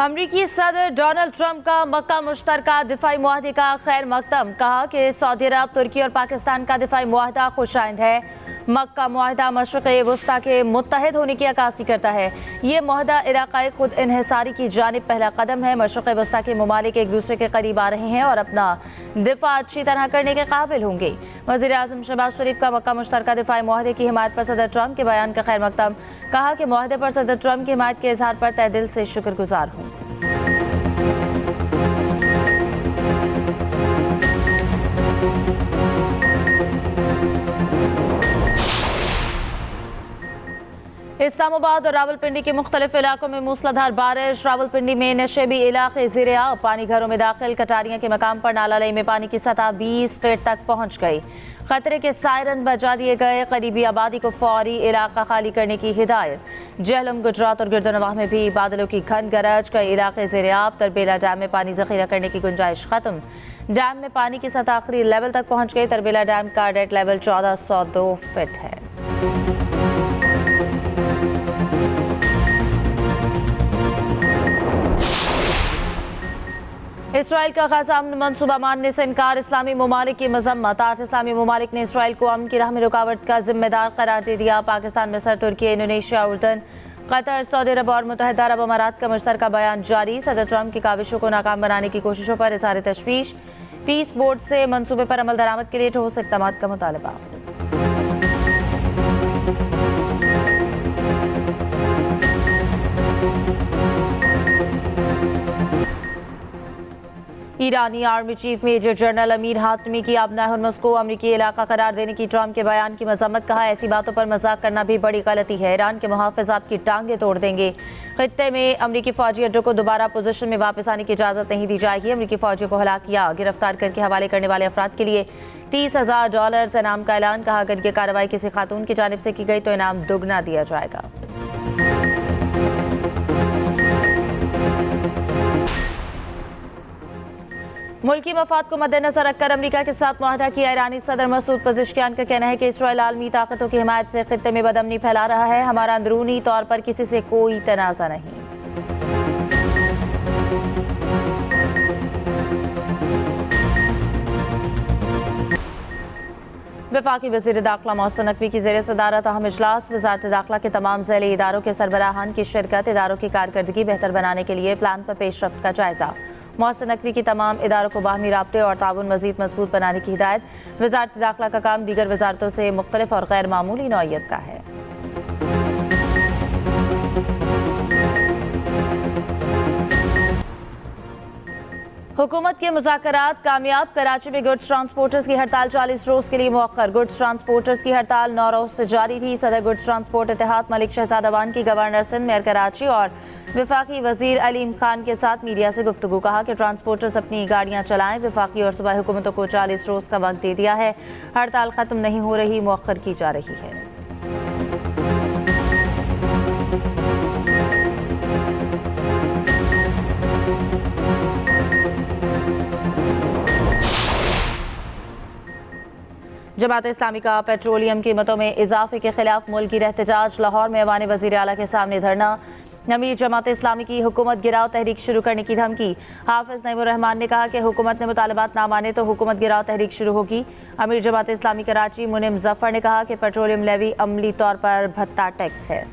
अमरीकी सदर Donald Trump का मक्का मुश्तरका दिफाई मुआहदे का खैर मकदम। कहा कि सऊदी अरब, तुर्की और पाकिस्तान का दिफाई मुआहदा खुशाइंद है। मक्का मुआहदा मशरिक़ वस्ता के मुत्तहिद होने की अक्कासी करता है। ये मुआहदा इलाक़ाई खुद इन्हिसारी की जानिब पहला कदम है। मशरिक़ वस्ता के ममालिक एक दूसरे के करीब आ रहे हैं और अपना दिफा अच्छी तरह करने के काबिल होंगे। वज़ीर आज़म शहबाज शरीफ का मक्का मुश्तरका दिफाई मुआहदे की हिमायत पर सदर ट्रंप के बयान का खैर मकदम। कहा कि मुआहदे पर सदर ट्रंप की हिमायत के इजहार पर तहे दिल से शुक्रगुजार हूँ। इस्लामाबाद और रावलपिंडी के मुख्तलिफ इलाकों में मूसलाधार बारिश। रावलपिंडी में नशेबी इलाके ज़ेरे आब, पानी घरों में दाखिल। कटारियां के मकाम पर नाला लई में पानी की सतह 20 फीट तक पहुंच गई। खतरे के सायरन बजा दिए गए। करीबी आबादी को फौरी इलाका खाली करने की हिदायत। जहलम, गुजरात और गिरदोनवाह में भी बादलों की घन गरज। कई इलाके ज़ेरे आब। तरबेला डैम में पानी जखीरा करने की गुंजाइश खत्म। डैम में पानी की सतह आखिरी लेवल तक पहुंच गई। तरबेला डैम का डेट लेवल 1402 फीट है। इसराइल का गाजा अमन मनसूबा मानने से इनकार। इस्लामी ममालिक की मजम्मत। 8 इस्लामी ममालिक ने इसराइल को अमन की राह में रुकावट का जिम्मेदार करार दे दिया। पाकिस्तान, मिस्र, तुर्की, इंडोनेशिया, उर्दन, कतर, सऊदी अरब और मुत्तहिदा अरब अमारात का मुश्तरका बयान जारी। सदर ट्रंप की काविशों को नाकाम बनाने की कोशिशों पर इज़हार तशवीश। पीस बोर्ड से मनसूबे पर अमल दरामद के लिए ठोस इक़दाम का मुतालबा। ईरानी army chief major general Amir Hatami की आबना हरमुज़ को अमरीकी इलाका करार देने की ट्रंप के बयान की मजम्मत। कहा, ऐसी बातों पर मजाक करना भी बड़ी गलती है। ईरान के मुहाफ़िज़ आपकी टांगें तोड़ देंगे। खित्ते में अमरीकी फ़ौजी अड्डों को दोबारा पोजीशन में वापस आने की इजाज़त नहीं दी जाएगी। अमरीकी फ़ौजियों को हलाक या गिरफ्तार करके हवाले करने वाले अफराद के लिए $30,000 इनाम का ऐलान। कहा, अगर ये कार्रवाई किसी खातून की जानिब से की गई तो इनाम दोगुना दिया जाएगा। मुल्की मफाद को मद्देनजर रखकर अमरीका के साथ मुआहदा किया। ईरानी सदर मसूद पज़ेश्कियान का कहना है कि इसराइल आलमी ताकतों की हिमायत से खित्ते में बदअमनी फैला रहा है। हमारा अंदरूनी तौर पर किसी से कोई तनाज़ा नहीं। वफाकी वज़ीर दाखिला मोहसिन नकवी की ज़ेर सदारत अहम इजलास। वज़ारत दाखिला के तमाम ज़ैली इदारों के सरबराहान की शिरकत। इदारों की कारकर्दगी बेहतर बनाने के लिए प्लान पर पेशरफ्त का जायजा। मोहसिन नकवी की तमाम इदारों को बाहमी राब्ते और ताउन मज़ीद मजबूत बनाने की हिदायत। वज़ारत दाखिला का काम दीगर वज़ारतों से मुख्तलिफ और गैर मामूली नौइयत का है। हुकूमत के मुज़ाकरात कामयाब। कराची में गुड्स ट्रांसपोर्टर्स की हड़ताल 40 रोज़ के लिए मुअक्कर। गुड्स ट्रांसपोर्टर्स की हड़ताल 9 रोज़ से जारी थी। सदर गुड्स ट्रांसपोर्ट इत्तेहाद मलिक शहजादा वान की गवर्नर सिंध, मेयर कराची और वफाकी वज़ीर अलीम खान के साथ मीडिया से गुफ्तगू। कहा कि ट्रांसपोर्टर्स अपनी गाड़ियाँ चलाएं। वफाकी और सूबाई हुकूमतों को 40 रोज़ का वक्त दे दिया है। हड़ताल ख़त्म नहीं हो रही, मुअक्कर की जा रही है। जमात इस्लामी का पेट्रोलियम कीमतों में इजाफे के खिलाफ मुल्की एहतजाज। लाहौर में ऐवान वज़ीर आला के सामने धरना। अमीर जमात इस्लामी की हुकूमत गिराव तहरीक शुरू करने की धमकी। हाफिज नईमुर रहमान ने कहा कि हुकूमत ने मुतालबात ना माने तो हुकूमत गिराव तहरीक शुरू होगी। अमीर जमात इस्लामी कराची मुनिम जफर ने कहा कि पेट्रोलियम लेवी अमली तौर पर भत्ता टैक्स है।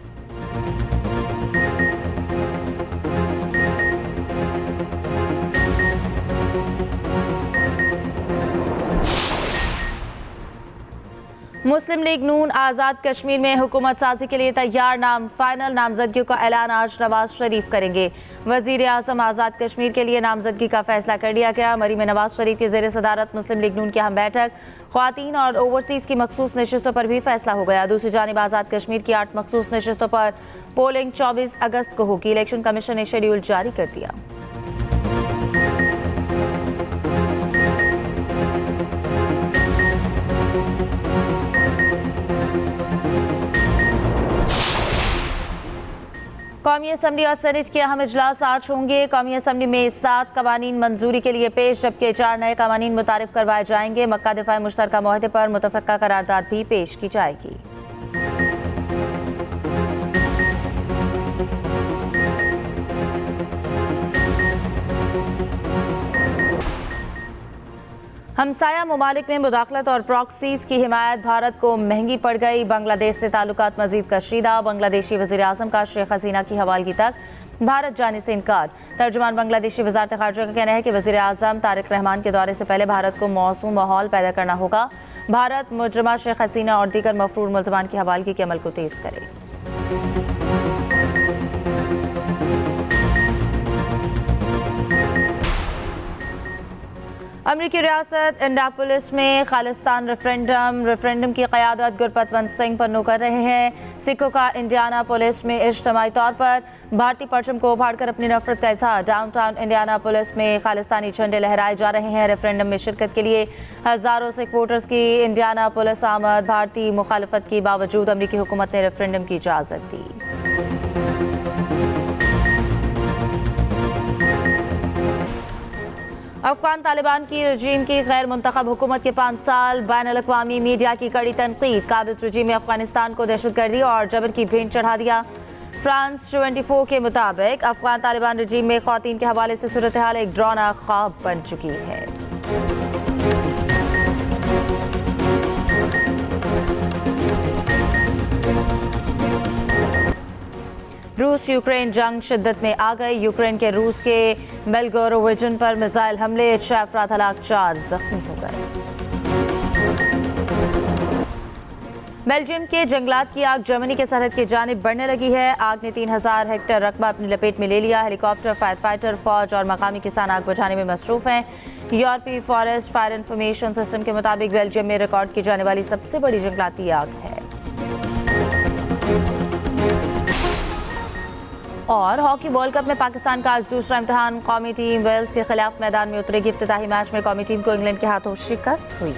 मुस्लिम लीग नून आज़ाद कश्मीर में हुकूमत साजी के लिए तैयार। नाम फाइनल। नामजदगियों का ऐलान आज नवाज शरीफ करेंगे। वज़ीर आज़म आज़ाद कश्मीर के लिए नामजदगी का फैसला कर लिया गया। मरी में नवाज शरीफ की ज़ेर सदारत मुस्लिम लीग नून की अहम बैठक। ख्वातीन और ओवरसीज़ की मखसूस नशिस्तों पर भी फैसला हो गया। दूसरी जानिब आज़ाद कश्मीर की 8 मखसूस नशिस्तों पर पोलिंग 24 अगस्त को होगी। इलेक्शन कमीशन ने शेड्यूल जारी कर दिया। कौमी असम्बली और सेनेट के अहम इजलास आज होंगे। कौमी असम्बली में 7 कवानीन मंजूरी के लिए पेश, जबकि 4 नए कवानीन मुतारिफ करवाए जाएंगे। मक्का दिफाई मुश्तरका मुआहदे पर मुतफ़क्का करारदाद भी पेश की जाएगी। हमसाया ममालिक में मुदाखलत और प्रॉक्सीज की हिमायत भारत को महंगी पड़ गई। बांग्लादेश से ताल्लुकात मजीद कशीदा। बांग्लादेशी वज़ीर आज़म का शेख हसीना की हवालगी तक भारत जाने से इनकार। तर्जुमान बांग्लादेशी वज़ारत ख़ारजा का कहना है कि वज़ीर आज़म तारिक रहमान के दौरे से पहले भारत को मौसूम माहौल पैदा करना होगा। भारत मुजरमा शेख हसीना और दीगर मफरूर मुल्ज़मान की हवालगी के अमल को तेज़ करे। अमरीकी रियासत इंडियापोलिस में खालिस्तान रेफरेंडम की क़यादत गुरपतवंत सिंह पन्नू कर रहे हैं। सिखों का इंडियानापोलिस में इज्तिमाई तौर पर भारतीय परचम को उभाड़कर अपनी नफरत का इजहार। डाउनटाउन इंडियानापोलिस में खालिस्तानी झंडे लहराए जा रहे हैं। रेफरेंडम में शिरकत के लिए हज़ारों सिख वोटर्स की इंडियानापोलिस आमद। भारतीय मुखालफत के बावजूद अमरीकी हुकूमत ने रेफरेंडम की इजाज़त दी। अफगान तालिबान की रजीम की गैर मुंतखब हुकूमत के 5 साल। बैनुल-अक़वामी मीडिया की कड़ी तनकीद। काबिज़ रजीम में अफगानिस्तान को दहशतगर्दी और जबर की भेंट चढ़ा दिया। फ्रांस 24 के मुताबिक अफगान तालिबान रजीम में ख़वातीन के हवाले से सूरत हाल एक डरावना ख्वाब बन चुकी है। रूस यूक्रेन जंग शिद्दत में आ गई। यूक्रेन के रूस के बेलगोरोविजन पर मिसाइल हमले। 6 अफराद हलाक, 4 जख्मी हो गए। बेल्जियम के जंगलात की आग जर्मनी के सरहद की जानिब बढ़ने लगी है। आग ने 3000 हेक्टेयर रकबा अपनी लपेट में ले लिया। हेलीकॉप्टर, फायर फाइटर, फौज और मकामी किसान आग बुझाने में मसरूफ हैं। यूरोपीय फॉरेस्ट फायर इंफॉर्मेशन सिस्टम के मुताबिक बेल्जियम में रिकॉर्ड की जाने वाली सबसे बड़ी जंगलाती आग है। और हॉकी वर्ल्ड कप में पाकिस्तान का आज दूसरा इम्तिहान। कौमी टीम वेल्स के खिलाफ मैदान में उतरेगी। इफ्तिताही मैच में कौमी टीम को इंग्लैंड के हाथों शिकस्त हुई।